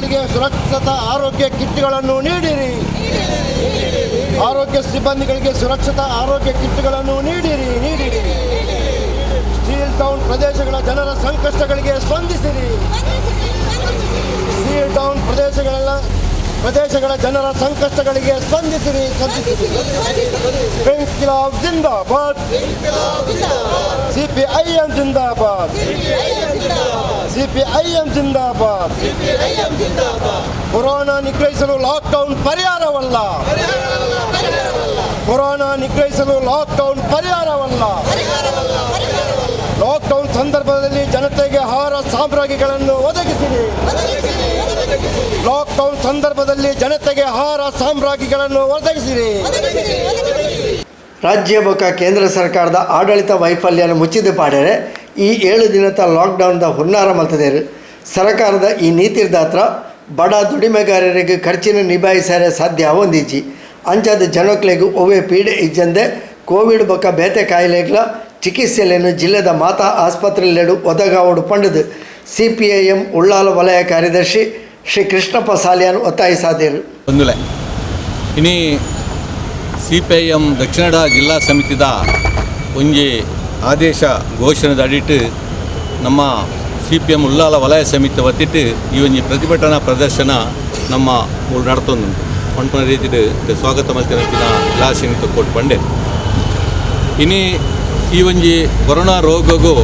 ಸಿಬ್ಬಂದಿಗಳಿಗೆ ಸುರಕ್ಷಿತ ಆರೋಗ್ಯ ಕಿಟ್ಗಳನ್ನು ನೀಡಿರಿ. ಆರೋಗ್ಯ ಸಿಬ್ಬಂದಿಗಳಿಗೆ ಸುರಕ್ಷಿತ ಆರೋಗ್ಯ ಕಿಟ್ಗಳನ್ನು ನೀಡಿರಿ. ಸ್ಟೀಲ್ ಟೌನ್ ಪ್ರದೇಶಗಳ ಜನರ ಸಂಕಷ್ಟಗಳಿಗೆ ಸ್ಪಂದಿಸಿರಿ. ಸ್ಟೀಲ್ ಟೌನ್ ಪ್ರದೇಶಗಳ ಜನರ ಸಂಕಷ್ಟಗಳಿಗೆ ಸ್ಪಂದಿಸಿರಿ. ಇನ್ಕ್ಲಾಬ್ ಜಿಂದಾಬಾದ್, ಸಿಪಿಐಎಂ ಜಿಂದಾಬಾದ್, ಸಿಪಿಐಎಂ ಜಿಂದಾಬಾದ್. ಕೊರೋನಾ ನಿಗ್ರಹಿಸಲು ಲಾಕ್ಡೌನ್ ಪರಿಹಾರವಲ್ಲ. ಕೊರೋನಾ ನಿಗ್ರಹಿಸಲು ಲಾಕ್ಡೌನ್ ಪರಿಹಾರವಲ್ಲ. ಲಾಕ್ಡೌನ್ ಸಂದರ್ಭದಲ್ಲಿ ಜನತೆಗೆ ಆಹಾರ ಸಾಮಗ್ರಿಗಳನ್ನು ಒದಗಿಸಿರಿ. ಲಾಕ್ಡೌನ್ ಸಂದರ್ಭದಲ್ಲಿ ಜನತೆಗೆ ಆಹಾರ ಸಾಮಗ್ರಿಗಳನ್ನು ಒದಗಿಸಿರಿ. ರಾಜ್ಯ ಬೊಕ್ಕ ಕೇಂದ್ರ ಸರ್ಕಾರದ ಆಡಳಿತ ವೈಫಲ್ಯನ ಮುಚ್ಚಿದ ಪಾಡ್ಯರೆ ಈ 7 ದಿನದ ಲಾಕ್ಡೌನ್ದ ಹುನ್ನಾರ ಮಲ್ತದೇರು. ಸರ್ಕಾರದ ಈ ನೀತಿರ್ದಾತ್ರ ಬಡ ದುಡಿಮೆಗಾರರಿಗೆ ಖರ್ಚಿನ ನಿಭಾಯಿಸರೆ ಸಾಧ್ಯ ಹೊಂದಿಜ್ಜಿ. ಅಂಚಾದ ಜನಕ್ಲೆಗೂ ಒವ್ವೆ ಪೀಡೆ ಇಜ್ಜಂದೆ ಕೋವಿಡ್ ಬೊಕ್ಕ ಬೇತೆ ಕಾಯಿಲೆಗಳ ಚಿಕಿತ್ಸೆಯನ್ನು ಜಿಲ್ಲೆದ ಮಾತಾ ಆಸ್ಪತ್ರೆಯಲ್ಲೆಡು ಒದಗಾವಡು ಪಂಡದು CPIM ಉಳ್ಳಾಲ ವಲಯ ಕಾರ್ಯದರ್ಶಿ ಶ್ರೀ ಕೃಷ್ಣಪ್ಪ ಸಾಲಿಯಾನ್ ಒತ್ತಾಯಿಸಾದರು. ಇನಿ CPIM ದಕ್ಷಿಣ ಜಿಲ್ಲಾ ಸಮಿತಿದ ಒಂಜಿ ಆದೇಶ ಘೋಷಣೆದ ಅಡಿಟ್ಟು ನಮ್ಮ CPIM ಉಳ್ಳಾಲ ವಲಯ ಸಮಿತಿ ಒತ್ತಿಟ್ಟು ಈ ಒಂಜಿ ಪ್ರತಿಭಟನಾ ಪ್ರದರ್ಶನ ನಮ್ಮ ನಡ್ತೊಂದುಂಟು. ಪಂಪನ ರೀತಿಡು ಸ್ವಾಗತ ಮಲ್ತಿನ ಜಿಲ್ಲಾ ಸಮಿತಿ ಕೊಟ್ಟು ಬಂಡೆ. ಇನಿ ಈ ಒಂಜಿ ಕೊರೋನಾ ರೋಗಗೂ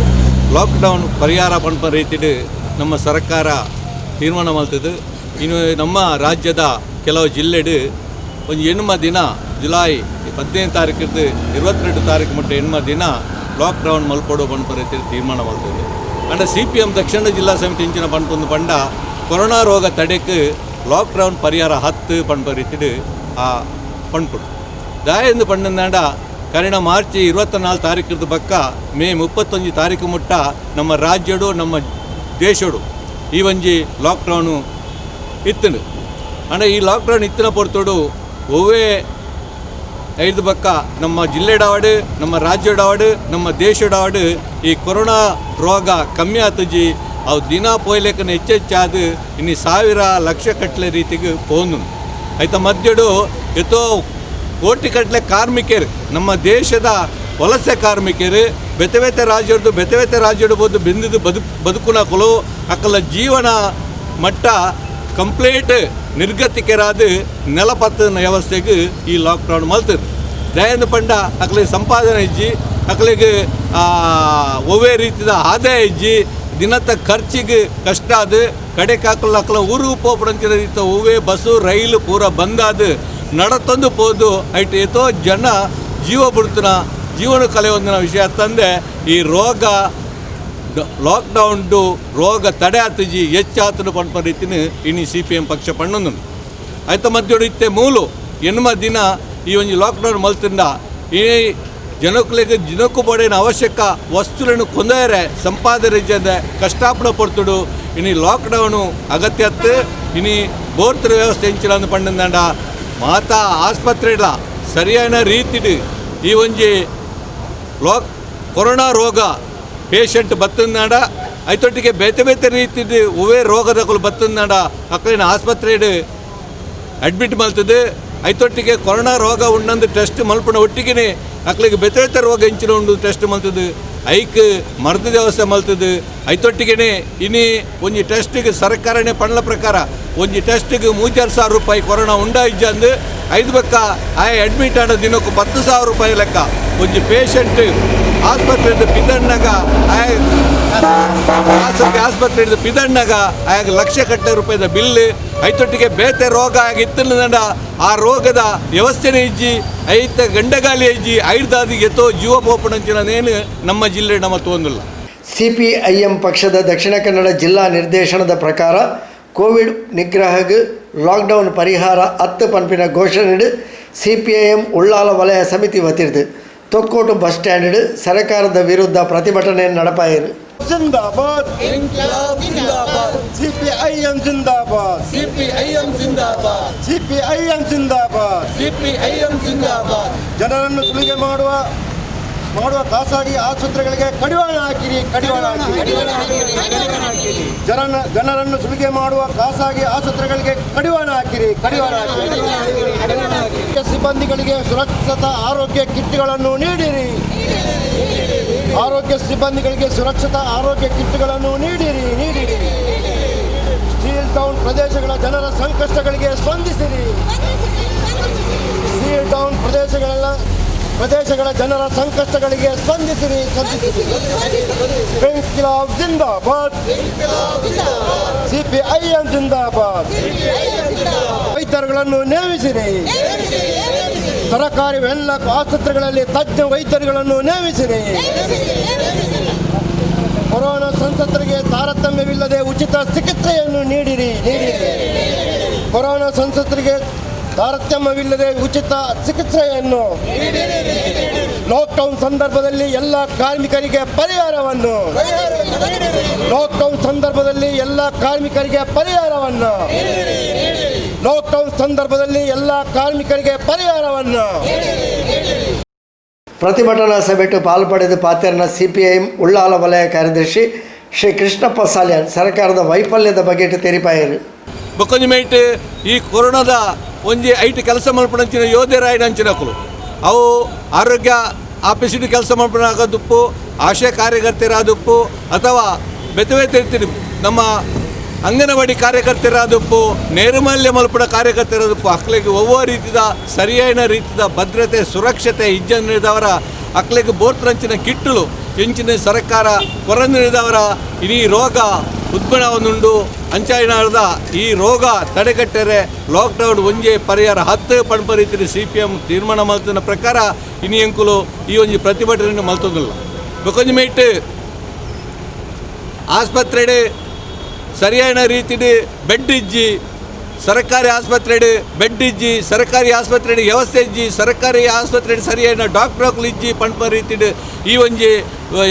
ಲಾಕ್ಡೌನ್ ಪರಿಹಾರ ಪಂಪನ ರೀತಿಡು ನಮ್ಮ ಸರ್ಕಾರ ತೀರ್ಮಾನ ಮಲ್ತದ್ದು. ಇನ್ನು ನಮ್ಮ ರಾಜ್ಯದ ಕೆಲವು ಜಿಲ್ಲೆಡು ಒಂದು 8 ದಿನ ಜುಲೈ 15 ತಾರೀಕಿದ್ದು 22 ತಾರೀಕು ಮಟ್ಟ 8 ದಿನ ಲಾಕ್ಡೌನ್ ಮಲ್ಪಡೋ ಪಂಪ ರೀತಿ ತೀರ್ಮಾನ ಮಾಡ್ತದೆ. ಅಂಡ CPIM ದಕ್ಷಿಣ ಜಿಲ್ಲಾ ಸಮಿತಿ ಇಂಚಿನ ಪಂಪೊಂದು ಪಂಡ ಕೊರೋನಾ ರೋಗ ತಡೆக்கு ಲಾಕ್ಡೌನ್ ಪರಿಹಾರ 10 ಪಂಪ ರೀತಿಡು ಆ ಪಂಪುಡು ದಾಯಂದು ಪಂಡಂದಾಂಡ ಕರಿಣ ಮಾರ್ಚ್ 24 ತಾರೀಕಿದ್ದು ಪಕ್ಕ ಮೇ 31 ತಾರೀಕು ಮುಟ್ಟ ನಮ್ಮ ರಾಜ್ಯಡು ನಮ್ಮ ದೇಶಡು ಈ ಒಂಜಿ ಲಾಕ್ಡೌನು ಇತ್ತನು. ಅಂಡ ಈ ಲಾಕ್ಡೌನ್ ಇತ್ತಿನ ಪೊರ್ತೋಡು ಒವ್ವೇ 5 ಪಕ್ಕ ನಮ್ಮ ಜಿಲ್ಲೆಡಾವಡು ನಮ್ಮ ರಾಜ್ಯಡಾವಡು ನಮ್ಮ ದೇಶಡಾವಡು ಈ ಕೊರೋನಾ ರೋಗ ಕಮ್ಮಿ ಆತಜಿ ಅವು ದಿನ ಪೋಯ್ಲೆಕ್ಕನ ಹೆಚ್ಚೆಚ್ಚಾದು ಇನ್ನು 1000 ಲಕ್ಷ ಕಟ್ಲೆ ರೀತಿಗೆ ಪೋನು ಆಯ್ತ ಮಧ್ಯಡು ಎತ್ತೋ ಕೋಟಿ ಕಟ್ಲೆ ಕಾರ್ಮಿಕರು ನಮ್ಮ ದೇಶದ ವಲಸೆ ಕಾರ್ಮಿಕರು ಬೇತೆ ಬೇತೆ ರಾಜ್ಯಡು ಬೋದು ಬೆಂದಿದ್ದು ಬದುಕುನ ಕೊಲು ಅಕ್ಕಲ ಜೀವನ ಮಟ್ಟ ಕಂಪ್ಲೀಟ್ ನಿರ್ಗತಿಕರಾದ ನೆಲಪತ್ತನ ವ್ಯವಸ್ಥೆಗೆ ಈ ಲಾಕ್ಡೌನ್ ಮಲ್ತದೆ. ದಯಂದ ಪಂಡ ಅಕ್ಕಲಿಗೆ ಸಂಪಾದನೆ ಇಜ್ಜಿ ಅಕ್ಕಲಿಗೆ ಒವ್ವೇ ರೀತಿಯ ಆದಾಯ ಇಜ್ಜಿ ದಿನದ ಖರ್ಚಿಗೆ ಕಷ್ಟ ಅದು ಕಡೆಗೆ ಅಕ್ಕಲ ಊರು ಪೋಪಡಂಚಿನ ರೀತಿ ಒವ್ವೇ ಬಸ್ಸು ರೈಲು ಪೂರ ಬಂದಾದ ನಡತಂದು ಪೋದು ಐಟ್ ಎತ್ತೋ ಜನ ಜೀವ ಬಿಡ್ತನ ಜೀವನ ಕಲೆ ಒಂದಿನ ವಿಷಯ ತಂದೆ ಈ ರೋಗ ಲಾಕ್ಡೌನ್ದು ರೋಗ ತಡೆ ಆತಜಿ ಹೆಚ್ಚಾತನು ಪಂಪ ರೀತಿನ ಇನ್ನು CPIM ಪಕ್ಷ ಪಣ್ಣೊಂದು ಆಯ್ತ ಮಧ್ಯೋಡು ಇತ್ತೆ ಮೂಲು 8 ದಿನ ಈ ಒಂದು ಲಾಕ್ಡೌನ್ ಮಲ್ತಿಂದ ಈ ಜನಕ್ಕೂ ಬಡೇನ ಅವಶ್ಯಕ ವಸ್ತುಗಳನ್ನು ಕೊಂದರೆ ಸಂಪಾದನೆ ಜನ ಕಷ್ಟಾಪಣ ಪಡ್ತುಡು ಇನ್ನು ಲಾಕ್ಡೌನು ಅಗತ್ಯತ್ತು ಇನ್ನು ಬೋರ್ತರ ವ್ಯವಸ್ಥೆ ಹೆಂಚಿಲ್ಲ ಅಂದು ಪಂಡಂದಾಂಡ ಮಾತಾ ಆಸ್ಪತ್ರೆಗಳ ಸರಿಯಾದ ರೀತಿಡು ಈ ಒಂಜಿ ಕೊರೋನಾ ರೋಗ ಪೇಷಂಟ್ ಬತ್ತನಾಡ ಐತೊಟ್ಟಿಗೆ ಬೇತೆ ರೀತಿದು ಒವ್ವೇ ರೋಗದಗಳು ಬತ್ತನಾಡ ಅಕ್ಕಲಿನ ಆಸ್ಪತ್ರೆಡು ಅಡ್ಮಿಟ್ ಮಲ್ತದೆ. ಐತೊಟ್ಟಿಗೆ ಕೊರೋನಾ ರೋಗ ಉಂಡಂದು ಟೆಸ್ಟ್ ಮಲ್ಪಣ ಒಟ್ಟಿಗೆ ಅಕ್ಕಲಿಗೆ ಬೇತೆ ರೋಗ ಹೆಂಚಿನ ಉಂಡು ಟೆಸ್ಟ್ ಮಲ್ತದೆ. ಐಕ್ ಮರದ ವ್ಯವಸ್ಥೆ ಮಲ್ತದೆ. ಐತೊಟ್ಟಿಗೆ ಇನ್ನು ಒಂಜಿ ಟೆಸ್ಟಿಗೆ ಸರ್ಕಾರನೇ ಪಣ್ಣ ಪ್ರಕಾರ ಒಂಜಿ ಟೆಸ್ಟಿಗೆ 3000 ರೂಪಾಯಿ ಕೊರೋನಾ ಉಂಡಾಯಿಜ್ಜಂದು 5 ಪಕ್ಕ ಅಡ್ಮಿಟ್ ಆದ ದಿನಕ್ಕೂ 10,000 ರೂಪಾಯಿ ಲೆಕ್ಕ ಒಂಜಿ ಪೇಷಂಟ್ ಆಸ್ಪತ್ರೆದ ಪಿದಣ್ಣಗ ಆಸ್ಪತ್ರೆದ ಪಿದಣ್ಣಗ ಆಗ ಲಕ್ಷ ಕಟ್ಟಲೆ ರೂಪಾಯಿದ ಬಿಲ್ ಐತೊಟ್ಟಿಗೆ ಬೇತೆ ರೋಗ ಆಗಿತ್ತಂಡ ಆ ರೋಗದ ವ್ಯವಸ್ಥೆನೇ ಇಜ್ಜಿ ಐತ ಗಂಡಗಾಲಿ ಇಜ್ಜಿ ಐದಾದಿಗೆ ಎತ್ತೋ ಜೀವ ಪೋಪಣಂಚಿನೇನು ನಮ್ಮ ಜಿಲ್ಲೆ ನಮ್ಮ ತೋಂದಿಲ್ಲ. CPIM ಪಕ್ಷದ ದಕ್ಷಿಣ ಕನ್ನಡ ಜಿಲ್ಲಾ ನಿರ್ದೇಶನದ ಪ್ರಕಾರ ಕೋವಿಡ್ ನಿಗ್ರಹಕ್ಕೆ ಲಾಕ್ಡೌನ್ ಪರಿಹಾರ 10 ಪಂಪಿನ ಘೋಷಣೆ CPIM ಉಳ್ಳಾಲ ವಲಯ ಸಮಿತಿ ವತಿರ್ದು ತೊಕ್ಕೋಟು ಬಸ್ ಸ್ಟ್ಯಾಂಡ್ ಸರ್ಕಾರದ ವಿರುದ್ಧ ಪ್ರತಿಭಟನೆ ನಡಪಾಯಿರು. ಜಿಂದಾಬಾದ್ ಇನ್ಕ್ಲಾಬ್ ಜಿಂದಾಬಾದ್ CPIM ಜಿಂದಾಬಾದ್ CPIM ಜಿಂದಾಬಾದ್ CPIM ಜಿಂದಾಬಾದ್ CPIM ಜಿಂದಾಬಾದ್. ಜನರನ್ನು ಸುಲಿಗೆ ಮಾಡುವ ಮಾಡುವ ಖಾಸಗಿ ಆಸ್ಪತ್ರೆಗಳಿಗೆ ಕಡಿವಾಣ ಹಾಕಿರಿ, ಕಡಿವಾಣ ಹಾಕಿರಿ. ಜನರನ್ನು ಸುಲಿಗೆ ಮಾಡುವ ಖಾಸಗಿ ಆಸ್ಪತ್ರೆಗಳಿಗೆ ಕಡಿವಾಣ ಹಾಕಿರಿ, ಕಡಿವಾಣ ಹಾಕಿರಿ. ಸಿಬ್ಬಂದಿಗಳಿಗೆ ಸುರಕ್ಷಿತ ಆರೋಗ್ಯ ಕಿಟ್ಗಳನ್ನು ನೀಡಿರಿ. ಆರೋಗ್ಯ ಸಿಬ್ಬಂದಿಗಳಿಗೆ ಸುರಕ್ಷಿತ ಆರೋಗ್ಯ ಕಿಟ್ಗಳನ್ನು ನೀಡಿರಿ. ಸ್ಟೀಲ್ ಟೌನ್ ಪ್ರದೇಶಗಳ ಜನರ ಸಂಕಷ್ಟಗಳಿಗೆ ಸ್ಪಂದಿಸಿರಿ. ಸ್ಟೀಲ್ ಟೌನ್ ಪ್ರದೇಶಗಳ ಜನರ ಸಂಕಷ್ಟಗಳಿಗೆ ಸ್ಪಂದಿಸಿರಿ. ಇನ್ಕ್ಲಾಬ್ ಜಿಂದಾಬಾದ್, CPIM ಜಿಂದಾಬಾದ್. ವೈದ್ಯರುಗಳನ್ನು ನೇಮಿಸಿರಿ. ಸರ್ಕಾರಿ ಎಲ್ಲ ಆಸ್ಪತ್ರೆಗಳಲ್ಲಿ ತಜ್ಞ ವೈದ್ಯರುಗಳನ್ನು ನೇಮಿಸಿರಿ. ಕೊರೋನಾ ಸಂತ್ರಸ್ತರಿಗೆ ತಾರತಮ್ಯವಿಲ್ಲದೆ ಉಚಿತ ಚಿಕಿತ್ಸೆಯನ್ನು ನೀಡಿರಿ. ಕೊರೋನಾ ಸಂತ್ರಸ್ತರಿಗೆ ತಾರತಮ್ಯವಿಲ್ಲದೆ ಉಚಿತ ಚಿಕಿತ್ಸೆಯನ್ನು. ಲಾಕ್ಡೌನ್ ಸಂದರ್ಭದಲ್ಲಿ ಎಲ್ಲ ಕಾರ್ಮಿಕರಿಗೆ ಪರಿಹಾರವನ್ನು. ಲಾಕ್ಡೌನ್ ಸಂದರ್ಭದಲ್ಲಿ ಎಲ್ಲ ಕಾರ್ಮಿಕರಿಗೆ ಪರಿಹಾರವನ್ನು. ಲಾಕ್ಡೌನ್ ಸಂದರ್ಭದಲ್ಲಿ ಎಲ್ಲ ಕಾರ್ಮಿಕರಿಗೆ ಪರಿಹಾರವನ್ನು. ಪ್ರತಿಭಟನಾ ಸಭೆಗೆ ಪಾಲ್ಪಡೆದು ಪಾತೆರ್ನ CPIM ಉಳ್ಳಾಲ ವಲಯ ಕಾರ್ಯದರ್ಶಿ ಶ್ರೀ ಕೃಷ್ಣಪ್ಪ ಸಾಲ್ಯಾನ್ ಸರ್ಕಾರದ ವೈಫಲ್ಯದ ಬಗ್ಗೆ ತೆರಿಪಾಯರು. ಬೊಕ್ಕೊಂಜಿ ಈ ಕೊರೋನಾದ ಒಂಜಿ ಐಟಿ ಕೆಲಸ ಮಲ್ಪಣಂಚಿನ ಯೋಧರಾಯನಂಚಿನಕಲು ಅವು ಆರೋಗ್ಯ ಆಫೀಸಿನ ಕೆಲಸ ಮಲ್ಪಣಾಗದುಪ್ಪು, ಆಶಾ ಕಾರ್ಯಕರ್ತರಾದುಪ್ಪು ಅಥವಾ ಬೆತ್ತವೆತ್ತಿರ್ತೀರಿ ನಮ್ಮ ಅಂಗನವಾಡಿ ಕಾರ್ಯಕರ್ತರಾದುಪ್ಪು, ನೈರ್ಮಲ್ಯ ಮಲ್ಪಣ ಕಾರ್ಯಕರ್ತರಾದುಪ್ಪು ಅಕ್ಲಿಗೆ ಒವ್ವೊ ರೀತಿಯ ಸರಿಯಾದ ರೀತಿಯ ಭದ್ರತೆ ಸುರಕ್ಷತೆ ಇಜ್ಜನಿದವರ ಅಕ್ಲಿಗೆ ಬೋರ್ತ್ರಂಚಿನ ಕಿಟ್ಟಲು ಎಂಚಿನ ಸರ್ಕಾರ ಕೊರಂದಿನದವರ ಈ ರೋಗ ಉದ್ಭವನುಂಡು ಅಂಚಾಯಿನಾದ ಈ ರೋಗ ತಡೆಗಟ್ಟರೆ ಲಾಕ್ಡೌನ್ ಒಂಜೆ ಪರಿಹಾರ 10 ಪಣಪ ರೀತಿ CPM ತೀರ್ಮಾನ ಮಲ್ತಿನ ಪ್ರಕಾರ ಇನಿ ಎಂಕುಲು ಈ ಒಂಜಿ ಪ್ರತಿಭಟನೆ ಮಲ್ತೊಂದಿಲ್ಲ. ಬೊಕೊಂಜಿ ಮೈಟ್ ಆಸ್ಪತ್ರೆ ಸರಿಯಾದ ರೀತಿಯ ಬೆಡ್ ಇಜ್ಜಿ, ಸರ್ಕಾರಿ ಆಸ್ಪತ್ರೆ ಬೆಡ್ ಇಜ್ಜಿ, ಸರ್ಕಾರಿ ಆಸ್ಪತ್ರೆ ವ್ಯವಸ್ಥೆ ಇಜ್ಜಿ, ಸರ್ಕಾರಿ ಆಸ್ಪತ್ರೆ ಸರಿಯಾದ ಡಾಕ್ಟರ್ಗಳು ಇಜ್ಜಿ ಪಣಪ ರೀತಿಯ ಈ ಒಂಜಿ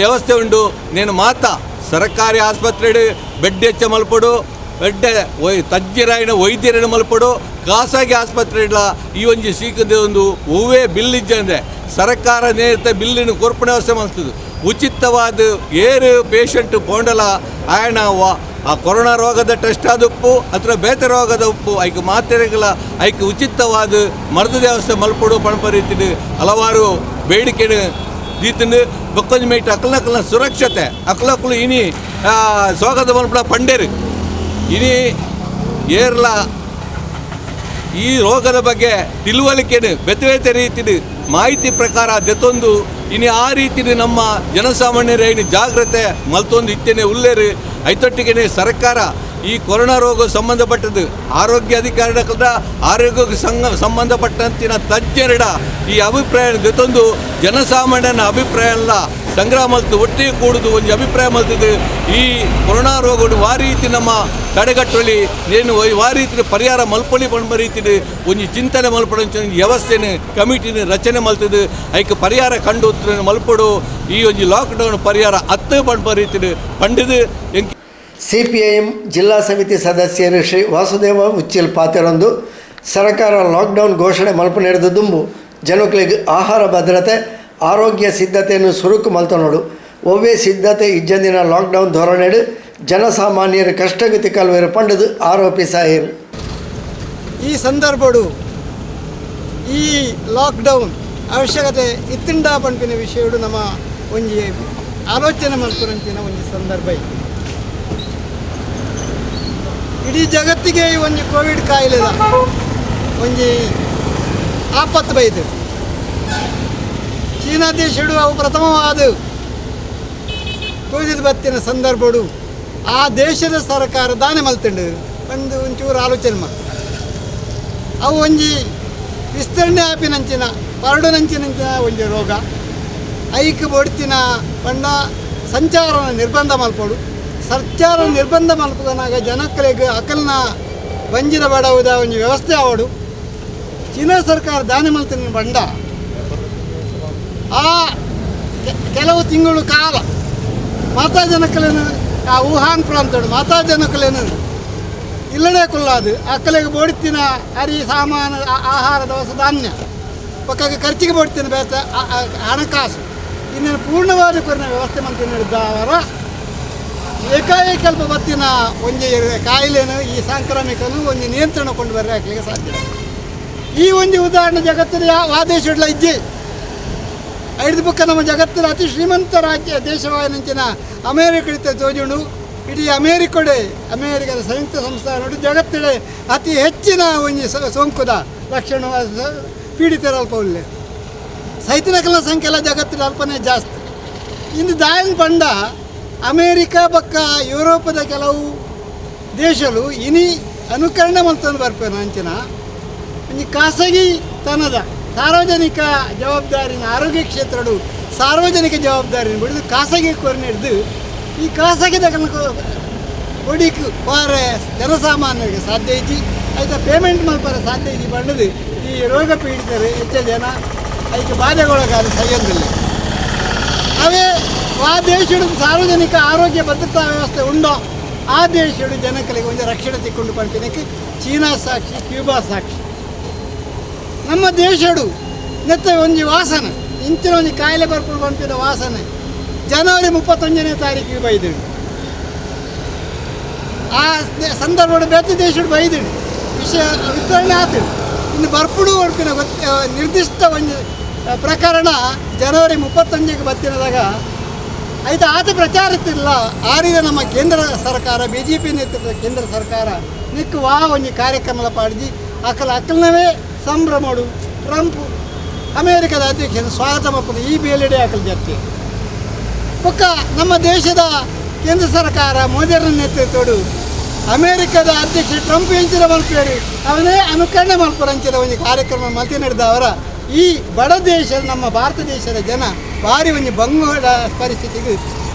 ವ್ಯವಸ್ಥೆ ಉಂಡು. ನೇನು ಮಾತಾ ಸರ್ಕಾರಿ ಆಸ್ಪತ್ರೆ ಬೆಡ್ ಹೆಚ್ಚ ಮಲ್ಪಡು, ಬೆಡ್ ತಜ್ಞರಾಯನ ವೈದ್ಯರನ್ನು ಮಲ್ಪಡು, ಖಾಸಗಿ ಆಸ್ಪತ್ರೆಗಳ ಈ ಒಂಜಿ ಸೀಕದ ಒಂದು ಒವ್ವೇ ಬಿಲ್ ಇಜ್ಜಂದ್ರೆ ಸರ್ಕಾರ ನೇರತೆ ಬಿಲ್ಲಿನ ಕೊರ್ಪಣೆ ವ್ಯವಸ್ಥೆ ಮಾಡ್ತದೆ. ಉಚಿತವಾದ ಏರು ಪೇಷಂಟ್ ಪೋಂಡಲ ಆಯನ ಆ ಕೊರೋನಾ ರೋಗದ ಟೆಸ್ಟ್ ಆದಪ್ಪು ಅಥವಾ ಬೇತೆ ರೋಗದ ಉಪ್ಪು ಐಕೆ ಮಾತ್ರೆಗಳ ಐಕೆ ಉಚಿತವಾದ ಮರದ ವ್ಯವಸ್ಥೆ ಮಲ್ಪಡು ಪಣಪ ರೀತಿಯ ಹಲವಾರು ಬೇಡಿಕೆ ದೀತಂದು ಬೊಕ್ಕೊಂಜಿ ಮೈಟ್ ಅಕ್ಲಕ್ಲ ಸುರಕ್ಷತೆ ಅಕ್ಲಕ್ಲು ಇನಿ ಸ್ವಾಗತ ಮಲ್ಪಡ ಪಂಡೇರು ಇನಿ ಏರ್ಲ ಈ ರೋಗದ ಬಗ್ಗೆ ತಿಳುವಳಿಕೆನು ಬೆತ್ತವೇತೆ ರೀತಿಯ ಮಾಹಿತಿ ಪ್ರಕಾರ ದೆತ್ತೊಂದು ಇನಿ ಆ ರೀತಿಯ ನಮ್ಮ ಜನಸಾಮಾನ್ಯರ ಜಾಗ್ರತೆ ಮಲ್ತೊಂದು ಇತ್ತೇನೆ ಉಲ್ಲೇರು ಐತೊಟ್ಟಿಗೆ ಸರ್ಕಾರ ಈ ಕೊರೋನಾ ರೋಗ ಸಂಬಂಧಪಟ್ಟದ್ದು ಆರೋಗ್ಯ ಅಧಿಕಾರಿಗಳ ಆರೋಗ್ಯಕ್ಕೆ ಸಂಬಂಧಪಟ್ಟಂತಿನ ತಜ್ಞರಿಡ ಈ ಅಭಿಪ್ರಾಯ ಜೊತೊಂದು ಜನಸಾಮಾನ್ಯನ ಅಭಿಪ್ರಾಯ ಎಲ್ಲ ಸಂಗ್ರಹ ಮಲ್ತು ಒಟ್ಟಿಗೆ ಕೂಡುದು ಒಂದು ಅಭಿಪ್ರಾಯ ಮಲ್ತದ್ದು ಈ ಕೊರೋನಾ ರೋಗವನ್ನು ಆ ರೀತಿ ನಮ್ಮ ತಡೆಗಟ್ಟಲಿ ಏನು ಆ ರೀತಿ ಪರಿಹಾರ ಮಲ್ಪೊಳಿ ಪಣ್ಣ ರೀತಿಯ ಒಂದು ಚಿಂತನೆ ಮಲ್ಪಡ ವ್ಯವಸ್ಥೆನ ಕಮಿಟಿನ ರಚನೆ ಮಲ್ತದ್ದು ಐಕೆ ಪರಿಹಾರ ಕಂಡು ಮಲ್ಪಡು ಈ ಒಂದು ಲಾಕ್ಡೌನ್ ಪರಿಹಾರ 10 ಪಣ್ಣ ರೀತಿಯ ಪಂಡಿದು CPIM ಜಿಲ್ಲಾ ಸಮಿತಿ ಸದಸ್ಯರು ಶ್ರೀ ವಾಸುದೇವ ಉಚ್ಚಿಲ್ ಪಾತೆರೊಂದು ಸರ್ಕಾರ ಲಾಕ್ಡೌನ್ ಘೋಷಣೆ ಮಲ್ಪನೆಡೆದು ದುಂಬು ಜನಗಳಿಗೆ ಆಹಾರ ಭದ್ರತೆ ಆರೋಗ್ಯ ಸಿದ್ಧತೆಯನ್ನು ಸುರುಕು ಮಲ್ತನೋಡು ಒವ್ವೇ ಸಿದ್ಧತೆ ಇಜ್ಜಂದಿನ ಲಾಕ್ಡೌನ್ ಧೋರಣೆಡು ಜನಸಾಮಾನ್ಯರು ಕಷ್ಟಗತಿ ಕಲ್ವೇರು ಪಂಡದು ಆರೋಪಿಸಾಯರು. ಈ ಸಂದರ್ಭಡು ಈ ಲಾಕ್ಡೌನ್ ಅವಶ್ಯಕತೆ ಇತ್ತಿಂಡ ಪಂಪಿನ ವಿಷಯಡು ನಮ್ಮ ಒಂಜಿ ಆಲೋಚನೆ ಮಲ್ಪುರಂಚಿನ ಒಂದು ಸಂದರ್ಭ ಇತ್ತು. ಇಡೀ ಜಗತ್ತಿಗೆ ಈ ಒಂದು ಕೋವಿಡ್ ಕಾಯಿಲೆದ ಒಂಜಿ ಆಪತ್ತು ಬೈದು ಚೀನಾ ದೇಶಡು ಅವು ಪ್ರಥಮವಾದ ತೋಜಿದ ಬತ್ತಿನ ಸಂದರ್ಭಡು ಆ ದೇಶದ ಸರ್ಕಾರ ದಾನೆ ಮಲ್ತಂಡು ಒಂದು ಒಂಚೂರು ಆಲೋಚನೆ ಮಾಡಿ ಅವು ಒಂಜಿ ವಿಸ್ತರಣೆ ಆಪಿನಂಚಿನ ಪರಡುನಂಚಿನಂಚಿನ ಒಂಜಿ ರೋಗ ಐಕ್ ಬೊಡ್ತಿನ ಪಂಡ ಸಂಚಾರ ನಿರ್ಬಂಧ ಮಲ್ಪಡು ಸರ್ಕಾರ ನಿರ್ಬಂಧ ಮಲ್ಪದನಾಗ ಜನಕ್ಕಳಿಗೆ ಅಕಲ್ನ ವಂಜಿನ ಬಡವುದ ಒಂದು ವ್ಯವಸ್ಥೆ ಆವಡು ಚೀನಾ ಸರ್ಕಾರ ದಾನಿ ಮಲ್ತಿನ ಬಂಡ ಆ ಕೆಲವು ತಿಂಗಳು ಕಾಲ ಮಾತಾ ಜನಕ್ಕಲೇನು ಆ ವುಹಾನ್ ಪ್ರಾಂತಡು ಮಾತಾ ಜನಕ್ಕಲೇನು ಇಲ್ಲಡೆ ಕೊಲ್ಲಾದು ಅಕ್ಕಲಿಗೆ ಬೋಡ್ತಿನ ಅರಿ ಸಾಮಾನು ಆಹಾರ ದವಸ ಧಾನ್ಯ ಪಕ್ಕಕ್ಕೆ ಖರ್ಚಿಗೆ ಬೋಡ್ತಿನ ಬೇತ ಹಣಕಾಸು ಇನ್ನೇನು ಪೂರ್ಣವಾದ ಕೊರಿನ ವ್ಯವಸ್ಥೆ ಮಂತ್ರಿ ಅವರ ಏಕಾಏಕಿ ಅಲ್ಪ ಬತ್ತಿನ ಒಂಜಿ ಕಾಯಿಲೆನು ಈ ಸಾಂಕ್ರಾಮಿಕನು ಒಂದು ನಿಯಂತ್ರಣ ಕೊಂಡು ಬರ್ರೆ ಹಾಕ್ಲಿಕ್ಕೆ ಸಾಧ್ಯ. ಈ ಒಂದು ಉದಾಹರಣೆ ಜಗತ್ತಿನ ಯಾವ ದೇಶಡ್ಲ ಇಜ್ಜೆ ಐದು ಬುಕ್ಕ ನಮ್ಮ ಜಗತ್ತಿನ ಅತಿ ಶ್ರೀಮಂತ ದೇಶವಾದಂಚಿನ ಅಮೇರಿಕ ತೋಜುಂಡು ಇಡೀ ಅಮೇರಿಕದ ಸಂಯುಕ್ತ ಸಂಸ್ಥಾನ ಜಗತ್ತಿನ ಅತಿ ಹೆಚ್ಚಿನ ಒಂದು ಸೋಂಕುದ ಲಕ್ಷಣ ಪೀಡಿತರ ಅಲ್ಪ ಉಳ್ಳೆ ಸೈತನಕಲ ಸಂಖ್ಯೆ ಎಲ್ಲ ಜಗತ್ತಿನ ಅಲ್ಪನೇ ಜಾಸ್ತಿ. ಇಂದು ದಾಯನ್ ಪಂಡ ಅಮೇರಿಕ ಬಕ್ಕ ಯುರೋಪದ ಕೆಲವು ದೇಶಗಳು ಇನಿ ಅನುಕರಣೆ ಮಾಡ್ಕೊಂಡು ಬರ್ಪೇನು ಅಂಚಿನ ಈ ಖಾಸಗಿತನದ ಸಾರ್ವಜನಿಕ ಜವಾಬ್ದಾರಿನ ಆರೋಗ್ಯ ಕ್ಷೇತ್ರಡು ಸಾರ್ವಜನಿಕ ಜವಾಬ್ದಾರಿನ ಬಿಡಿದು ಖಾಸಗಿ ಕೊರನೆ ಹಿಡಿದು ಈ ಖಾಸಗಿದ ಒಡಿಕ್ ಪಾರೆ ಜನಸಾಮಾನ್ಯರಿಗೆ ಸಾಧ್ಯ ಇಜ್ಜಿ ಆಯ್ತಾ ಪೇಮೆಂಟ್ ಮಲ್ಪರ ಸಾಧ್ಯ ಇಜ್ಜಿ ಬಂಡದು ಈ ರೋಗ ಪೀಡಿತರು ಹೆಚ್ಚು ಜನ ಅದಕ್ಕೆ ಬಾಧೆಗೊಳಗಾದ ಸಹ್ಯದಲ್ಲಿ ಅವೇ ಆ ದೇಶದ ಸಾರ್ವಜನಿಕ ಆರೋಗ್ಯ ಭದ್ರತಾ ವ್ಯವಸ್ಥೆ ಉಂಡೋ ಆ ದೇಶದ ಜನಗಳಿಗೆ ಒಂದು ರಕ್ಷಣೆ ತಿಕ್ಕೊಂಡು ಪಂಪಿನಕ್ಕೆ ಚೀನಾ ಸಾಕ್ಷಿ, ಕ್ಯೂಬಾ ಸಾಕ್ಷಿ. ನಮ್ಮ ದೇಶಡು ನೆತ್ತ ಒಂದು ವಾಸನೆ ಇಂಚಿನ ಒಂದು ಕಾಯಿಲೆ ಬರ್ಕೊಂಡು ಪಂಪಿನ ವಾಸನೆ ಜನವರಿ 31ನೇ ತಾರೀಕಿಗೆ ಬೈದಿಡು. ಆ ಸಂದರ್ಭದ ಬೇರೆ ದೇಶಡು ಬೈದಿಡು ವಿಷಯ ವಿತರಣೆ ಆತಿಡು. ಇನ್ನು ಬರ್ಪುಡು ಹೊರಪಿನ ನಿರ್ದಿಷ್ಟ ಒಂದು ಪ್ರಕರಣ ಜನವರಿ 31ಕ್ಕೆ ಬತ್ತಿನದಾಗ ಆಯ್ತು ಆತ ಪ್ರಚಾರತ್ತಿಲ್ಲ ಆರಿದ ನಮ್ಮ ಕೇಂದ್ರ ಸರ್ಕಾರ BJP ನೇತೃತ್ವದ ಕೇಂದ್ರ ಸರ್ಕಾರ ನಿಕ್ಕು ಒಂದು ಕಾರ್ಯಕ್ರಮ ಪಾಡಿಜಿ ಅಕ್ಕಲವೇ ಸಂಭ್ರಮಡು ಟ್ರಂಪ್ ಅಮೇರಿಕದ ಅಧ್ಯಕ್ಷರು ಸ್ವಾಗತ ಮಪ್ಪದು ಈ ಬೇಲೆಡೆ ಅಕಲ್ ಜಾತಿ ಪಕ್ಕ ನಮ್ಮ ದೇಶದ ಕೇಂದ್ರ ಸರ್ಕಾರ ಮೋದಿಯವರ ನೇತೃತ್ವಡು ಅಮೇರಿಕದ ಅಧ್ಯಕ್ಷ ಟ್ರಂಪ್ ಹೆಂಚಿನ ಮಲ್ಪೇರಿ ಅವನೇ ಅನುಕರಣೆ ಮಲ್ಪರಂಚಿನ ಒಂದು ಕಾರ್ಯಕ್ರಮ ಮಲ್ತಿ ನಡೆದವರ ಈ ಬಡ ದೇಶ ನಮ್ಮ ಭಾರತ ದೇಶದ ಜನ ಭಾರಿ ಒಂದು ಬಂಗುಡ ಪರಿಸ್ಥಿತಿಗೆ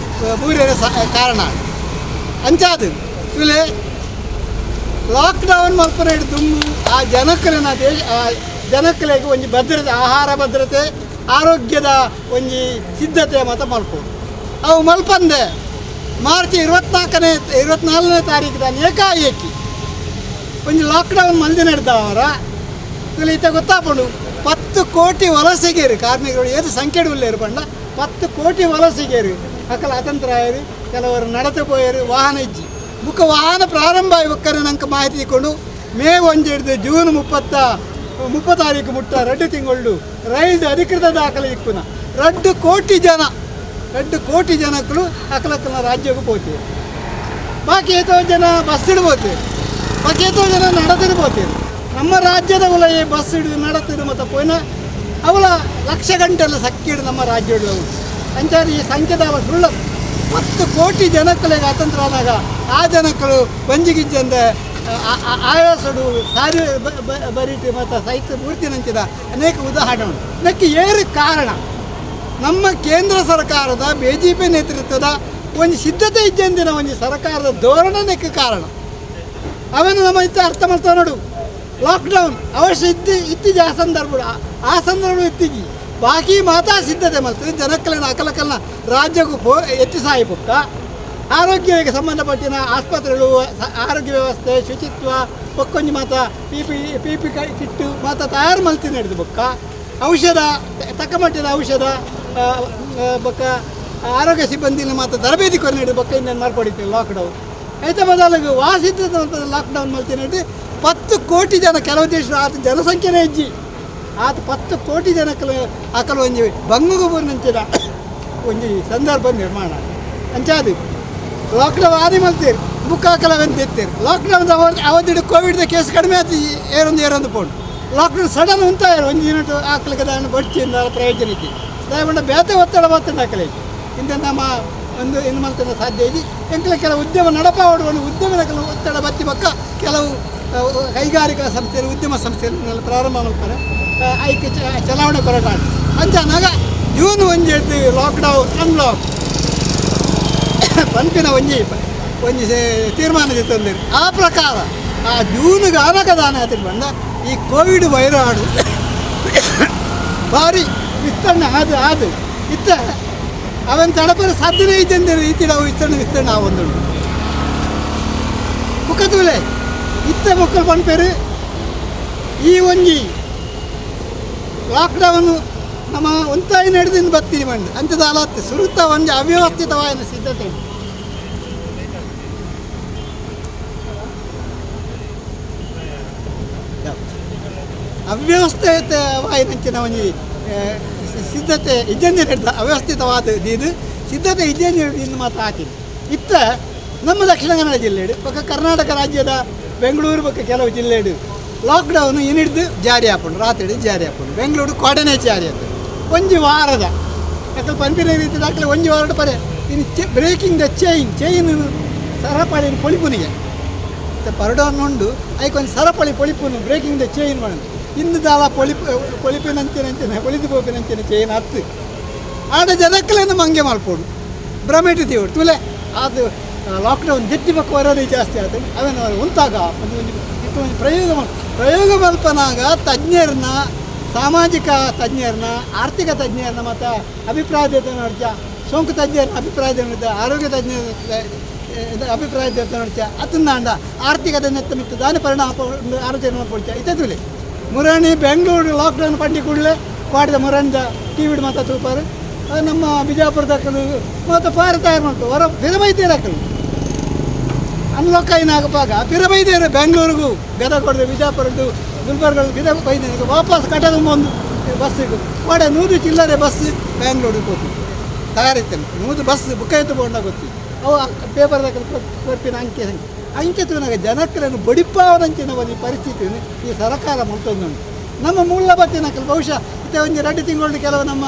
ಬೂರಿನ ಕಾರಣ ಅಂಚಾದು ಇಲ್ಲೇ ಲಾಕ್ಡೌನ್ ಮಲ್ಪನ ಹಿಡಿದು ಆ ಜನಕಲಿನ ಜನಕಲಿಗೆ ಒಂದು ಭದ್ರತೆ ಆಹಾರ ಭದ್ರತೆ ಆರೋಗ್ಯದ ಒಂದು ಸಿದ್ಧತೆ ಮತ್ತು ಮಲ್ಪೋದು ಅವು ಮಲ್ಪಂದೆ ಮಾರ್ಚ್ 24ನೇ ತಾರೀಕಿದ ಏಕಾಏಕಿ ಒಂದು ಲಾಕ್ಡೌನ್ ಮಂದಿ ನಡೆದವರ ಈತ ಗೊತ್ತಾಪಡು 10 ಕೋಟಿ ವಲಸಿಗೇರು ಕಾರ್ಮಿಕರು ಏದು ಸಂಖ್ಯೆ ಉಳ್ಳೇರು ಬಂಡ 10 ಕೋಟಿ ವಲಸಿಗೇರು ಅಕಲ ಅತಂತ್ರ ಆಯರು ಕೆಲವರು ನಡತೆ ಪೋಯರು ವಾಹನ ಇಜ್ಜಿ ಬುಕ್ಕ ವಾಹನ ಪ್ರಾರಂಭ ಆಯ್ಬೇಕಾರೆ ನಂಗೆ ಮಾಹಿತಿ ಇಕ್ಕೊಂಡು ಮೇ 1 ಹಿಡಿದು ಜೂನ್ 30 ತಾರೀಕು ಮುಟ್ಟ 2 ತಿಂಗಳು ರೈಲ್ದು ಅಧಿಕೃತ ದಾಖಲೆ ಇಕ್ಕುನ 2 ಕೋಟಿ ಜನಕ್ಕಳು ಅಕಲಕ್ಕನ ರಾಜ್ಯಕ್ಕೆ ಹೋಗ್ತೀವಿ ಬಾಕಿ ಎಷ್ಟೋ ಜನ ಬಸ್ ಹಿಡ್ಬೋತೀವಿ ಬಾಕಿ ಎಷ್ಟೋ ಜನ ನಡೆದಿರ್ಬೋತೀವಿ ನಮ್ಮ ರಾಜ್ಯದ ಉಲ ಬಸ್ ಹಿಡಿದು ನಡತಿರು ಮತ್ತು ಪೋಯ್ನ ಅವಳ ಲಕ್ಷ ಗಂಟೆಲ್ಲ ಸಕ್ಕಿಡು ನಮ್ಮ ರಾಜ್ಯಗಳು ಅಂಚಾರ ಈ ಸಂಖ್ಯೆದ ಸುಳ್ಳು 10 ಕೋಟಿ ಜನಕ್ಕಳಿಗೆ ಅತಂತ್ರ ಆದಾಗ ಆ ಜನಕ್ಕಳು ಬಂಜಿಗಿಜ್ಜಂದ ಆಯಾಸಡು ಸಾರಿ ಬರೀಟಿ ಮತ್ತು ಸಾಹಿತ್ಯ ಮೂರ್ತಿ ನಂಚಿದ ಅನೇಕ ಉದಾಹರಣೆ ಇದಕ್ಕೆ ಏನು ಕಾರಣ ನಮ್ಮ ಕೇಂದ್ರ ಸರ್ಕಾರದ BJP ನೇತೃತ್ವದ ಒಂದು ಸಿದ್ಧತೆ ಇದ್ದಂದಿನ ಒಂದು ಸರ್ಕಾರದ ಧೋರಣೆಕ್ಕೆ ಕಾರಣ ಅವೇನು ನಮ್ಮ ಅರ್ಥ ಮಾಡ್ತಾವೆ ನೋಡು ಲಾಕ್ಡೌನ್ ಅವಶ್ಯ ಇತ್ತೀಜಿ ಆ ಸಂದರ್ಭ ಇತ್ತೀಜಿ ಬಾಕಿ ಮಾತಾ ಸಿದ್ಧತೆ ಮಾಡ್ತದೆ ಜನಕ್ಕಲಿನ ಅಕಲಕಲ್ನ ರಾಜ್ಯಕ್ಕೂ ಎತ್ತಿ ಸಾಯಿಪುಕ್ಕ ಆರೋಗ್ಯಕ್ಕೆ ಸಂಬಂಧಪಟ್ಟಿನ ಆಸ್ಪತ್ರೆಗಳು ಆರೋಗ್ಯ ವ್ಯವಸ್ಥೆ ಶುಚಿತ್ವ ಪಕ್ಕೊಂಜಿ ಮಾತ ಪಿ ಕಿಟ್ಟು ಮಾತ ತಯಾರು ಮಲ್ತಿ ನಡೆದು ಬೊಕ್ಕ ಔಷಧ ತಕ್ಕ ಮಟ್ಟದ ಔಷಧ ಬೊಕ್ಕ ಆರೋಗ್ಯ ಸಿಬ್ಬಂದಿನ ಮಾತ್ರ ತರಬೇತಿ ಕೊನೆ ಹಿಡಿದು ಬೊಕ್ಕ ಇನ್ನೇನು ಮಾಡ್ಕೊಡಿತೀವಿ ಲಾಕ್ಡೌನ್ ಐತೆ ಬದಲಿಗೆ ವಾಸಿದ್ದ ಲಾಕ್ಡೌನ್ ಮಲ್ತಿ ನಡೆದು 10 ಕೋಟಿ ಜನ ಕೆಲವು ದೇಶದ ಆತ ಜನಸಂಖ್ಯೆನೇ ಹೆಜ್ಜಿ ಆತ 10 ಕೋಟಿ ಜನಕ್ಕೆ ಆಕಲು ಒಂದು ಬಂಗುಗು ಬಂದಂತಿದ ಒಂದು ಸಂದರ್ಭ ನಿರ್ಮಾಣ ಅಂಚಾದು ಲಾಕ್ಡೌನ್ ಆದಿ ಮಲ್ತೀರಿ ಬುಕ್ ಹಾಕಲವೆಂತ ಇರ್ತೀರಿ ಲಾಕ್ಡೌನ್ ಅವತ್ತಿಡು ಕೋವಿಡ್ದ ಕೇಸ್ ಕಡಿಮೆ ಆಯ್ತು ಏರೊಂದು ಪೌಂಡ್ ಲಾಕ್ಡೌನ್ ಸಡನ್ ಉಂಟ ಒಂದು ಯೂನಿಟ್ ಹಾಕ್ಲಿಕ್ಕೆ ದಾನ ಬಡ್ಚಿಂದ ಪ್ರಯೋಜನಕ್ಕೆ ದಯಮಾಡಿ ಬೇತೆ ಒತ್ತಡ ಹಾಕಲಿ ಇಂದ ನಮ್ಮ ಒಂದು ಏನು ಮಾಡ್ತಾನೆ ಸಾಧ್ಯ ಇದೆ ಎಂಕಲ ಕೆಲವು ಉದ್ಯಮ ನಡಪಾಡುವ ಉದ್ಯಮದ ಕೆಲವು ಒತ್ತಡ ಬತ್ತಿ ಬಕ್ಕ ಕೆಲವು ಕೈಗಾರಿಕಾ ಸಂಸ್ಥೆಗಳು ಉದ್ಯಮ ಸಂಸ್ಥೆಗಳನ್ನೆಲ್ಲ ಪ್ರಾರಂಭ ಮಾಡ್ತಾರೆ ಐಕೆ ಚಲಾವಣೆ ಕೊರಟಾಟ ಅಂಚಾನಾಗ ಜೂನ್ 1 ಹಿಡಿದು ಲಾಕ್ಡೌನ್ ಅನ್ಲಾಕ್ ಪಂಪಿನ ಒಂಜಿ ತೀರ್ಮಾನ ತಂದಿರು ಆ ಪ್ರಕಾರ ಆ ಜೂನ್ಗೆ ಆನಕದಾನ ಆತಿರು ಬಂದ ಈ ಕೋವಿಡ್ ವೈರಾಣು ಭಾರಿ ವಿಸ್ತರಣೆ ಆದು ಇತ್ತ ಅವನ್ ತಡಪರ ಸಾಧ್ಯನೇ ಇದ್ದಂತೆ ರೀತಿ ನಾವು ವಿಸ್ತರಣೆ ಆವೊಂದು ಮುಖದ್ವಲೆ ಇತ್ತ ಮಕ್ಕಳು ಪಂಪೇರು ಈ ಒಂಜಿ ಲಾಕ್ಡೌನು ನಮ್ಮ ಒಂತಾಯಿ ನಡೆದಿಂದ ಬರ್ತೀನಿ ಬಂದು ಅಂಥದ್ದಾಲ ಸುರುತ್ತ ಒಂದು ಅವ್ಯವಸ್ಥಿತವಾದ ಸಿದ್ಧತೆ ಉಂಟು. ಅವ್ಯವಸ್ಥಿತವಾಯಿನಂಚಿನ ಒಂದು ಸಿದ್ಧತೆ ಇಜ್ಜಂಜೆ ನಡೆದ ಅವ್ಯವಸ್ಥಿತವಾದ ಇದು ಸಿದ್ಧತೆ ಇಜ್ಜಂಜೆ ಇನ್ನು ಮಾತ್ರ ಹಾಕಿದೆ. ಇತ್ತ ನಮ್ಮ ದಕ್ಷಿಣ ಕನ್ನಡ ಜಿಲ್ಲೆಡು ಪಕ್ಕ ಕರ್ನಾಟಕ ರಾಜ್ಯದ ಬೆಂಗಳೂರು ಪಕ್ಕ ಕೆಲವು ಜಿಲ್ಲೆಡು ಲಾಕ್ಡೌನ್ ಏನಿಡ್ದು ಜಾರಿ ಹಾಕೊಂಡು ರಾತ್ರಿ ಜಾರಿ ಹಾಕೊಂಡು ಬೆಂಗಳೂರು ಕೊಡನೆ ಜಾರಿ ಆಗ್ತದೆ ಒಂದು ವಾರದ ಯಾಕಂದ್ರೆ ಪಂಪಿನ ರೀತಿ ದಾಖಲೆ ಒಂದು ವಾರದ ಪರೆ ಇನ್ನು ಬ್ರೇಕಿಂಗ್ ದ ಚೈನ್ ಸರಪಳಿ ಪೊಳಿಪುನಿಗೆ ಪರಡೋನ್ನುಂಡು ಐಕೊಂದು ಸರಪಳಿ ಪೊಳಿಪುನು ಬ್ರೇಕಿಂಗ್ ದ ಚೈನ್ ಮಾಡೋದು ಇಂದು ದಾಳ ಪೊಳಿಪಿನಂಚಿನ ಪೊಳಿದು ಪೋಪಿನಂಚಿನ ಚೈನ್ ಹತ್ತು ಆಡ ಜನಕ್ಕಲೇನು ಮಂಗೆ ಮಲ್ಪೋಡು ಭ್ರಮೆಟು ತೀವ್ರು ತುಲೆ ಅದು ಲಾಕ್ಡೌನ್ ಜಟ್ಟಿ ಪಕ್ಕ ವರದಿ ಜಾಸ್ತಿ ಆಗ್ತದೆ ಅವೇನು ಉಂಟಾಗ ಒಂದು ಪ್ರಯೋಗ ಮಲ್ಪನಾಗ ತಜ್ಞರನ್ನ ಸಾಮಾಜಿಕ ತಜ್ಞರನ್ನ ಆರ್ಥಿಕ ತಜ್ಞರನ್ನ ಮತ್ತು ಅಭಿಪ್ರಾಯದ ನೋಡ್ಚ ಸೋಂಕು ತಜ್ಞರನ್ನ ಅಭಿಪ್ರಾಯದ ನೋಡ್ತ ಆರೋಗ್ಯ ತಜ್ಞರ ಅಭಿಪ್ರಾಯದ ನೋಡ್ಚ ಅದನ್ನ ಆರ್ಥಿಕತೆ ನೆತ್ತ ಮಿತ್ತು ದಾನಿ ಪರಿಣಾಮ ಆಲೋಚನೆ ಮಾಡ್ಕೊಳ್ಚ ಇತ್ತುಲೆ ಮುರಾಣಿ ಬೆಂಗಳೂರು ಲಾಕ್ಡೌನ್ ಪಂಡಿ ಕೂಡಲೇ ಪಾಡಿದ ಮುರಾಣಿದ ಟಿವಿಡ್ ಮಾತಾ ತೂಪಾರು ನಮ್ಮ ಬಿಜಾಪುರದ ಹಾಕಲು ಮತ್ತು ಪಾರು ತಯಾರು ಮಾಡ್ಕೊ ಹೊರ ಬಿರಬೈದೇರು ಹಾಕಲು ಅನ್ಲಾಕ್ ಏನಾಗಪ್ಪಾಗ ಬಿರಬೈದೇರು ಬೆಂಗಳೂರಿಗೂ ಗದಗ ಕೊಡದೆ ಬಿಜಾಪುರದ್ದು ಗುಲ್ಬರ್ಗ ಬಿದ ಬೈದೇನಿಗೆ ವಾಪಸ್ ಕಟ್ಟದ ಒಂದು ಬಸ್ಸಿಗೂ ಕೊಡೆ 100 ಚಿಲ್ಲರೆ ಬಸ್ ಬೆಂಗಳೂರಿಗೆ ಹೋಗಿ ತಯಾರಿರ್ತೇನೆ 100 ಬಸ್ ಬುಕ್ಕ ಎತ್ತುಕೊಂಡ ಗೊತ್ತಿ ಅವು ಪೇಪರ್ದಾಗ ಕೊಡ್ತೀನಿ ಅಂಕೆ ತೂನಾಗ ಜನಕ್ಕರನ್ನು ಬಡಿಪಾವನಂಚಿನ ಒಂದು ಪರಿಸ್ಥಿತಿ ಈ ಸರ್ಕಾರ ಮುಟ್ಟೊಂದು ನಮ್ಮ ಮೂಲ ಬತ್ತಿನಕಲ್ ಬಹುಶಃ ಇತ್ತೆ ಒಂದು 2 ತಿಂಗಳು ಕೆಲವು ನಮ್ಮ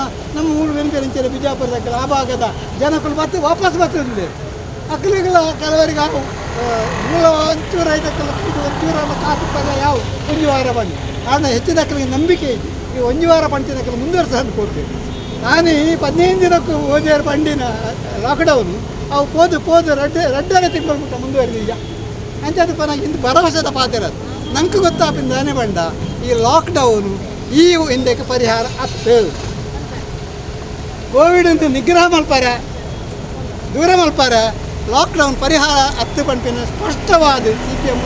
ಮೂರು ಬೆಂಕರಿಂಚಿನ ಬಿಜಾಪುರದಾಗ ಆ ಭಾಗದ ಜನಕ್ಕಳು ಮತ್ತೆ ವಾಪಸ್ ಬರ್ತಿರಲಿಲ್ಲ ಅಕ್ಕಲಿಗಳ ಕೆಲವರಿಗೆ ಅವು ಮೂಲ ಒಂಚೂರು ಐದಕ್ಕಲ್ಲ ಒಂಚೂರಲ್ಲ ಕಾಸು ಪದ ಯಾವ ಒಂದು ವಾರ ಬಂದು ಕಾರಣ ಹೆಚ್ಚಿನ ಅಕ್ಕಲಿಗೆ ನಂಬಿಕೆ ಈ ಒಂದು ವಾರ ಪಂಚಿನಕ್ಕಲ್ಲ ಮುಂದುವರ್ಸಂದು ಕೊಡ್ತೇವೆ ನಾನು ಈ 15 ದಿನಕ್ಕೂ ಓದಿಯಾರ ಪಂಡಿನ ಲಾಕ್ಡೌನು ಅವು ಪೋದು ರಡ್ಡರ ತಿಂಗಳು ಬಿಟ್ಟು ಮುಂದುವರೆದೀಗ ಅಂಚದು ಪರ ಇಂದು ಭರವಸೆದ ಪಾತಿರೋದು ನಂಗೆ ಗೊತ್ತಾಪಿಂದಾನೆ ಬಂಡ ಈ ಲಾಕ್ಡೌನು ಈ ಹಿಂದಕ್ಕೆ ಪರಿಹಾರ ಅತ್ತು ಕೋವಿಡ್ ಅಂತ ನಿಗ್ರಹ ಮಲ್ಪಾರ ದೂರ ಮಲ್ಪಾರ ಲಾಕ್ಡೌನ್ ಪರಿಹಾರ ಹತ್ತು ಪಂಪಿನ ಸ್ಪಷ್ಟವಾದ CPM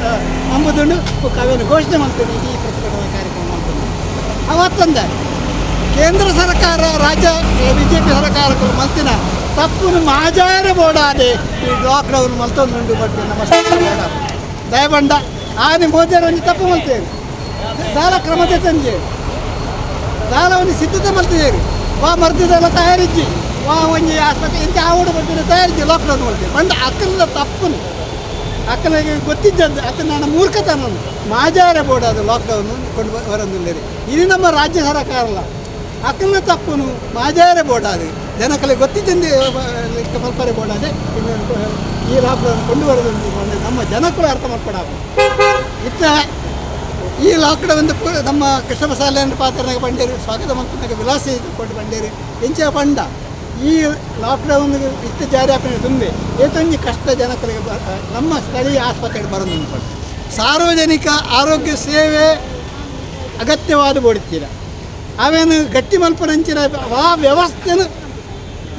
ನಂಬುದುಂಡು ಅವೇನು ಘೋಷಣೆ ಮಾಡ್ತೇನೆ ಈ ಪ್ರತಿಭಟನಾ ಕಾರ್ಯಕ್ರಮ ಮಾಡ್ತೇನೆ ಅವತ್ತಂದ ಕೇಂದ್ರ ಸರ್ಕಾರ ರಾಜ್ಯ BJP ಸರ್ಕಾರಗಳು ಮಲ್ತಿನ ತಪ್ಪು ಮಾಜಾರ ಬೋಡಾದೆ ಈ ಲಾಕ್ಡೌನ್ ಮಲ್ತೊಂದುಂಡು ಬಟ್ಟು ನಮ್ಮ ಸರ್ಕಾರ ದಯಬಂಡ ಆನೆ ಮೋದಿಯರು ಒಂದು ತಪ್ಪು ಮಲ್ತೇವೆ ದಾಲ ಕ್ರಮತೆ ತಂಜೆ ದಾಲ ಒಂದು ಸಿದ್ಧತೆ ಮಲ್ತಿದ್ದೇವೆ ವಾ ಮರ್ದಿದೆಲ್ಲ ತಯಾರಿಜ್ಜಿ ವಾ ಒಂಜಿ ಆಸ್ಪತ್ರೆ ಇಂಥ ಆವಡು ಬರ್ತಿದ್ದ ತಯಾರಿಜ್ಜಿ ಲಾಕ್ಡೌನ್ ಮಾಡ್ತೇವೆ ಬಂದ ಅಕ್ಕಲ ತಪ್ಪು ಅಕ್ಕಲಿಗೆ ಗೊತ್ತಿದ್ದದ್ದು ಅತ್ತ ನನ್ನ ಮೂರ್ಖತನ ಮಾಜಾರ ಬೋಡಾದ ಲಾಕ್ಡೌನ್ ಕೊಂಡು ಬರೋದಿಲ್ಲ ಇದು ನಮ್ಮ ರಾಜ್ಯ ಸರ್ಕಾರ ಅಲ್ಲ ಅಕ್ಕಲ ತಪ್ಪು ಮಾಜಾರ ಬೋಡಾದು ಜನಕ್ಕಳಿಗೆ ಗೊತ್ತಿದ್ದಂತೆ ಮಲ್ಪರೆ ಬೋಡಾದೆ ಈ ಲಾಕ್ಡೌನ್ ಕೊಂಡು ಬರೋದೊಂದು ನಮ್ಮ ಜನಕ್ಕಳು ಅರ್ಥ ಮಾಡ್ಕೊಡ ಇತ್ತ ಈ ಲಾಕ್ಡೌನ್ ನಮ್ಮ ಕೃಷ್ಣ ಮಸಾಲೆಯನ್ನು ಪಾತ್ರನಾಗ ಬಂಡೇರು ಸ್ವಾಗತ ಮಂತ್ರಿನಾಗ ವಿಲಾಸಿ ಕೊಟ್ಟು ಬಂಡೇರು ಎಂಚ ಪಂಡ ಈ ಲಾಕ್ಡೌನ್ ಇತ್ತು ಜಾರಿ ಹಾಕಿನ ತುಂಬೆ ಏತೊಂದು ಕಷ್ಟ ಜನಕ್ಕಳಿಗೆ ನಮ್ಮ ಸ್ಥಳೀಯ ಆಸ್ಪತ್ರೆಗೆ ಬರೋದು ಅನ್ಕೊಂಡು ಸಾರ್ವಜನಿಕ ಆರೋಗ್ಯ ಸೇವೆ ಅಗತ್ಯವಾದ ಬೋಡುತ್ತೀರ ಅವೇನು ಗಟ್ಟಿ ಮಲ್ಪನಂಚಿನ ಆ ವ್ಯವಸ್ಥೆನ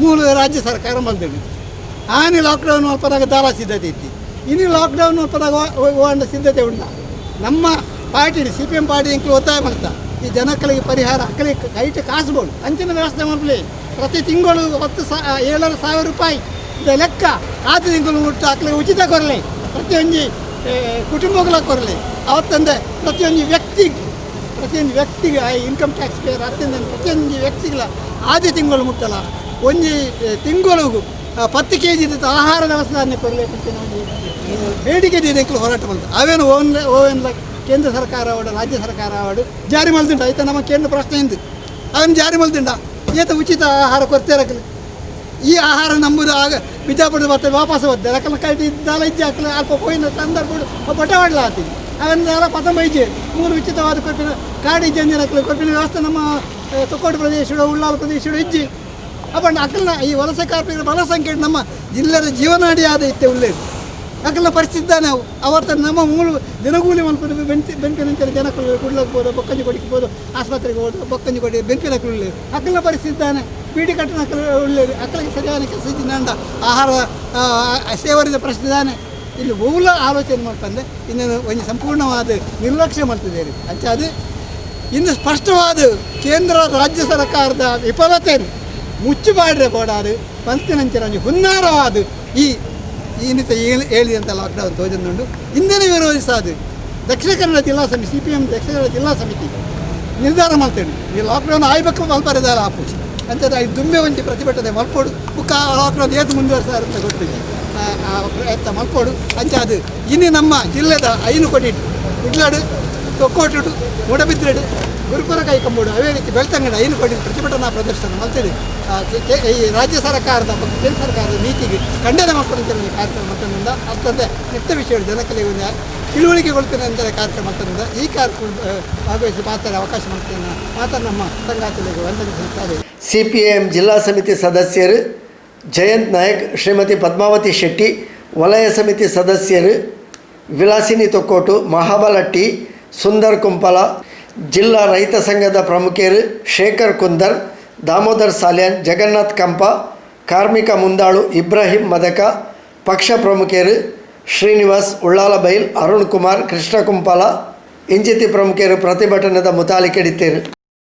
ಮೂಲ ರಾಜ್ಯ ಸರ್ಕಾರ ಮಲ್ದಿದೆ ಆನೆ ಲಾಕ್ಡೌನ್ ಮಲ್ಪದಾಗ ದಾರ ಸಿದ್ಧತೆ ಇತ್ತು ಇನ್ನು ಲಾಕ್ಡೌನ್ ಮಲ್ಪದಾಗ ಹೋಗಂಡ ಸಿದ್ಧತೆ ಉಂಡ ನಮ್ಮ ಪಾರ್ಟಿ CPM ಪಾರ್ಟಿ ಇಂಕ್ಲು ಒತ್ತಾಯ ಮಾಡ್ತಾ ಈ ಜನಕ್ಕಳಿಗೆ ಪರಿಹಾರ ಅಕ್ಕಳಿಗೆ ಕೈಟ ಕಾಸುಗಳು ಅಂಚಿನ ವ್ಯವಸ್ಥೆ ಮಾಡಲಿ ಪ್ರತಿ ತಿಂಗಳು 7,000 ರೂಪಾಯಿ ಇದು ಲೆಕ್ಕ ಆದ ತಿಂಗಳು ಮುಟ್ಟು ಅಕ್ಕಳಿಗೆ ಉಚಿತ ಕೊರಲಿ ಪ್ರತಿಯೊಂದು ಕುಟುಂಬಗಳಿಗೆ ಕೊರಲಿ ಅವತ್ತಂದೆ ಪ್ರತಿಯೊಂದು ವ್ಯಕ್ತಿಗೆ ಇನ್ಕಮ್ ಟ್ಯಾಕ್ಸ್ ಪೇರ್ ಅತ್ತಿಂದ ಪ್ರತಿಯೊಂದು ವ್ಯಕ್ತಿಗಳ ಆದ ತಿಂಗಳು ಮುಟ್ಟಲ್ಲ ಒಂದು ತಿಂಗಳಿಗೂ 10 kg ಆಹಾರದ ವಸ್ತುವನ್ನು ಕೊರಲೇಬೇಕು ಬೇಡಿಕೆ ದಿನಕ್ಕೆ ಹೋರಾಟ ಮಾಡ್ತಾರೆ ಅವೇನು ಓವೆನ್ ಕೇಂದ್ರ ಸರ್ಕಾರ ಅವಡು ರಾಜ್ಯ ಸರ್ಕಾರ ಅವಡು ಜಾರಿ ಮಲ್ದಿಂಡ ಆಯ್ತಾ ನಮ್ಮ ಕೇಂದ್ರ ಪ್ರಶ್ನೆ ಇಂದು ಅವನು ಜಾರಿ ಮಲ್ದಿಂಡ ಈತ ಉಚಿತ ಆಹಾರ ಕೊರತೆ ಇರಕಲಿ ಈ ಆಹಾರ ನಂಬುದು ಆಗ ಬಿಜಾಪುರದ ಬರ್ತದೆ ವಾಪಸ್ ಬರ್ತದೆ ರಕಲ ಕೈಟಿ ದಾಲ ಇಜ್ಜೆ ಹಾಕಲಿ ಅಲ್ಪ ಪೋಯಿನ ತಂದರ್ಬಿಡು ಬಟ ಆಡ್ಲ ಆತೀನಿ ಅವನ್ನೆಲ್ಲ ಪತಂಬೈಜೆ 3 ಉಚಿತವಾದ ಕೊರಪಿನ ಕಾಡಿ ಜಂಜನ ಕೊರಪಿನ ವ್ಯವಸ್ಥೆ ನಮ್ಮ ತೊಕ್ಕೋಡು ಪ್ರದೇಶಗಳು ಉಳ್ಳಾಲ ಪ್ರದೇಶಗಳು ಇಜ್ಜಿ ಅಪ್ಪಣ್ಣ ಅಕ್ಕಲ್ನ ಈ ವಲಸೆ ಕಾರ್ಮಿಕರ ಬಲ ಸಂಖ್ಯೆ ನಮ್ಮ ಜಿಲ್ಲೆಯ ಜೀವನಾಡಿ ಆದ ಇತ್ತೆ ಉಳ್ಳೇದು ಅಕ್ಕಲ್ನ ಪರಿಸ್ಥಿತಿ ನಾವು ಅವತ್ತ ನಮ್ಮ ಮೂಲ ದಿನಗೂಲಿ ಮಲ್ಪದ ಬೆಂಪಿನಂತೇಳಿ ಜನಕ್ಕಳು ಕುಡ್ಲಕ್ಬೋದು ಬೊಕ್ಕಂಜಿ ಕೊಡಿಕ್ಬೋದು ಆಸ್ಪತ್ರೆಗೆ ಹೋಗೋದು ಬೊಕ್ಕಂಜಿ ಕೊಡಿ ಬೆಂಪಿನಕ್ಕೆ ಉಳ್ಳೇದು ಅಕ್ಕಲ್ನ ಪರಿಸ್ಥಿತಿ ಬೀಡಿ ಕಟ್ಟಣ ಉಳ್ಳೇದು ಅಕ್ಕಳಿಗೆ ಸರಿಯಾದ ಕೆಲಸ ಇದ್ದಂಡ ಆಹಾರ ಸೇವರಿದ ಪ್ರಶ್ನೆ ತಾನೆ ಇಲ್ಲಿ ಮೂಲ ಆಲೋಚನೆ ಮಾಡ್ತಂದೆ ಇನ್ನೇನು ಒಂದು ಸಂಪೂರ್ಣವಾದ ನಿರ್ಲಕ್ಷ್ಯ ಮಾಡ್ತಿದ್ದೇವೆ ಅಂಚ ಅದು ಇನ್ನು ಸ್ಪಷ್ಟವಾದ ಕೇಂದ್ರ ರಾಜ್ಯ ಸರ್ಕಾರದ ವಿಫಲತೆಯನ್ನು ಮುಚ್ಚುಪಾಡ್ರೆ ಬೋಡಾದು ಪಂಚನಂಚಿನ ಹುನ್ನಾರವಾದ ಈ ಇನ್ನಿತ ಹೇಳಿದಂಥ ಲಾಕ್ಡೌನ್ ತೋಜನ್ನುಂಡು ಇಂದನೆ ವಿರೋಧಿಸಾದು ದಕ್ಷಿಣ ಕನ್ನಡ ಜಿಲ್ಲಾ ಸಮಿತಿ CPM ದಕ್ಷಿಣ ಕನ್ನಡ ಜಿಲ್ಲಾ ಸಮಿತಿ ನಿರ್ಧಾರ ಮಾಡ್ತೇನೆ ಈ ಲಾಕ್ಡೌನ್ ಆಯ್ಬೇಕು ಮಲ್ಪರಿದಾರ ಆಪು ಅಂತ ಇದು ದುಂಬೆ ಒಂಚಿ ಪ್ರತಿಭಟನೆ ಮಲ್ಪೋಡು ಬುಕ್ಕ ಲಾಕ್ಡೌನ್ ಏತು ಮುಂದುವರ್ಸಾರ ಅಂತ ಗೊತ್ತಿದೆ ಪ್ರಯತ್ನ ಮಲ್ಪೋಡು ಅಂಚಾದು ಇನ್ನು ನಮ್ಮ ಜಿಲ್ಲೆದ ಐನು ಕೊಟ್ಟಿಟ್ಟು ಇಡ್ಲಾಡು ತೊಕ್ಕೋಟುಡು ಮೂಡಬಿದ್ರೆಡು ಗುರುಕುರ ಕೈಕೊಂಬೋಡು ಅವೇ ರೀತಿ ಬೆಳ್ತಂಗಡ ಐನು ಕೊಟ್ಟಿದ್ದು ಪ್ರತಿಭಟನಾ ಪ್ರದರ್ಶನ ಮಾಡ್ತೇವೆ ಈ ರಾಜ್ಯ ಸರ್ಕಾರದ ಮತ್ತು ಕೇಂದ್ರ ಸರ್ಕಾರದ ನೀತಿಗೆ ಖಂಡನೆ ಮಾಡ್ಕೊಂಡು ಕಾರ್ಯಕ್ರಮ ಮಾಡ್ತದಿಂದ ಅರ್ಥದ ನಿತ್ಯ ವಿಷಯ ಜನಕಲೆ ತಿಳುವಳಿಕೆಗೊಳ್ತೇನೆ ಅಂತ ಕಾರ್ಯಕ್ರಮ ಮಾಡ್ತದಿಂದ ಈ ಕಾರ್ಯಕ್ರಮ ಭಾಗವಹಿಸಿ ಮಾತಾಡೋ ಅವಕಾಶ ಮಾಡ್ತೇನೆ ಮಾತಾಡಿ ನಮ್ಮ ಸಂಗಾತಿಗಳಿಗೆ ವಂದನೆ CPM ಜಿಲ್ಲಾ ಸಮಿತಿ ಸದಸ್ಯರು ಜಯಂತ್ ನಾಯಕ್, ಶ್ರೀಮತಿ ಪದ್ಮಾವತಿ ಶೆಟ್ಟಿ, ವಲಯ ಸಮಿತಿ ಸದಸ್ಯರು ವಿಲಾಸಿನಿ ತೊಕ್ಕೋಟು, ಮಹಾಬಲ ಟಿ, ಸುಂದರ್ ಕುಂಪಲ, ಜಿಲ್ಲಾ ರೈತ ಸಂಘದ ಪ್ರಮುಖರು ಶೇಖರ್ ಕುಂದರ್, ದಾಮೋದರ್ ಸಾಲ್ಯಾನ್, ಜಗನ್ನಾಥ್ ಕಂಪ, ಕಾರ್ಮಿಕ ಮುಂದಾಳು ಇಬ್ರಾಹಿಂ ಮದಕ, ಪಕ್ಷ ಪ್ರಮುಖರು ಶ್ರೀನಿವಾಸ್ ಉಳ್ಳಾಲಬೈಲ್, ಅರುಣ್ ಕುಮಾರ್, ಕೃಷ್ಣ ಕುಂಪಲ ಇಂಜಿತಿ ಪ್ರಮುಖರು ಪ್ರತಿಭಟನೆದ ಮುತಾಲಿಕೆಡಿತೇರು.